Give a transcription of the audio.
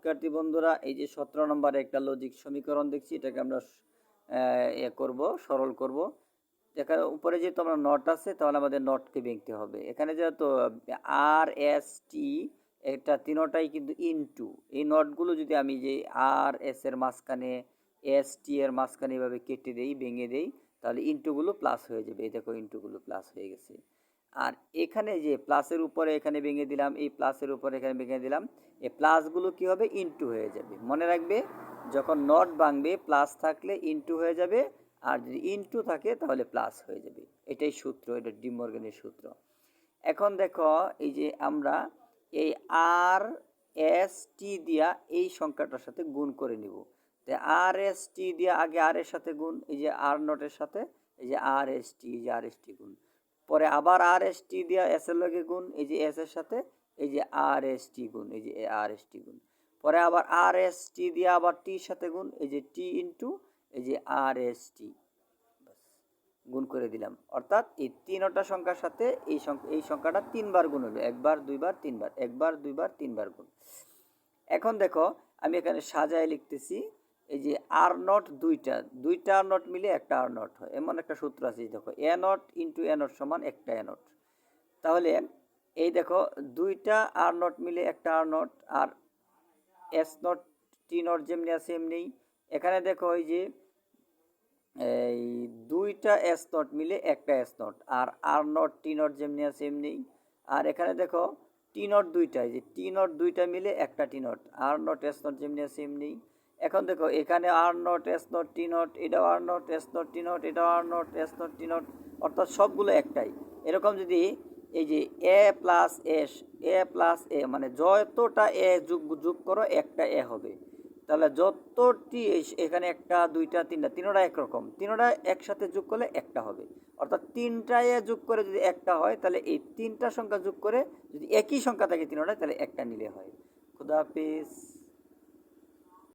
শিক্ষার্থী বন্ধুরা, এই যে 17 নম্বরে একটা লজিক সমীকরণ দেখছি, এটাকে আমরা করব, সরল করব। এখানে উপরে যেহেতু আমরা নট আছে, তাহলে আমাদের নটকে ভেঙতে হবে। এখানে যেহেতু আর এস টি, এটা তিনোটাই কিন্তু ইনটু, এই নটগুলো যদি আমি যে আর এস এর মাঝখানে, এস টি এর মাঝখানে এভাবে কেটে দেই, ভেঙে দেই, তাহলে ইনটুগুলো প্লাস হয়ে যাবে। এই দেখো ইনটুগুলো প্লাস হয়ে গেছে। আর এখানে যে প্লাসের উপরে এখানে ভেঙে দিলাম, এই প্লাসের উপরে এখানে ভেঙে দিলাম, এই প্লাসগুলো কি হবে, ইনটু হয়ে যাবে। মনে রাখবে, যখন নট ভাঙবে প্লাস থাকলে ইনটু হয়ে যাবে, আর যদি ইনটু থাকে তাহলে প্লাস হয়ে যাবে। এটাই সূত্র, এটা ডি মর্গানের সূত্র। এখন দেখো, এই যে আমরা এই আর এস টি দিয়া এই সংখ্যাটার সাথে গুণ করে নিব। তো আর এস টি দিয়া আগে আর এর সাথে গুণ, এই যে আর নটের সাথে, এই যে আর এস টি, এই যে আর এস টি গুণ, পরে আবার আর এস টি দিয়া এস এর লগে গুণ, এই যে এস এর সাথে, এই যে আর এস টি গুণ, এই যে আর এস টি গুণ, পরে আবার আর এস টি দিয়া আবার টির সাথে গুণ, এই যে টি ইন্টু এই যে আর এস টি, গুণ করে দিলাম। অর্থাৎ এই তিনটা সংখ্যার সাথে এই সংখ্যাটা তিনবার গুণ হলো, একবার দুইবার তিনবার, একবার দুইবার তিনবার গুণ। এখন দেখো, আমি এখানে সাজায় লিখতেছি, এই যে আর নট দুইটা আর নট মিলে একটা আর নট হয়, এমন একটা সূত্র আছে। দেখো এ নট ইন্টু এ নট সমান একটা এ নট। তাহলে এই দেখো, দুইটা আর নট মিলে একটা আর নট, আর এস নট টি নট যেমনি আছে এমনি। এখানে দেখো, এই যে এই দুইটা এস নট মিলে একটা এস নট, আর নট টি নট যেমনি আছে এমনি। আর এখানে দেখো টি নট দুইটা, এই যে টি নট দুইটা মিলে একটা টি নট, আর নট এস নট যেমনি আছে এমনি। এখন দেখো এখানে আর not S not T not, এটাও আর not S not T not, এটাও আর not S not T not, অর্থাৎ সবগুলো একটাই। এরকম যদি এই যে এ প্লাস এ মানে যতটা এ যোগ করো একটা এ হবে। তাহলে যতটি এখানে একটা দুইটা তিনটা, তিনোটা একরকম, তিনোটা একসাথে যোগ করলে একটা হবে। অর্থাৎ তিনটায় যোগ করে যদি একটা হয়, তাহলে এই তিনটা সংখ্যা যোগ করে যদি একই সংখ্যা থাকে তিনোটা, তাহলে একটা নিলে হয়। খুদা হাফেজ।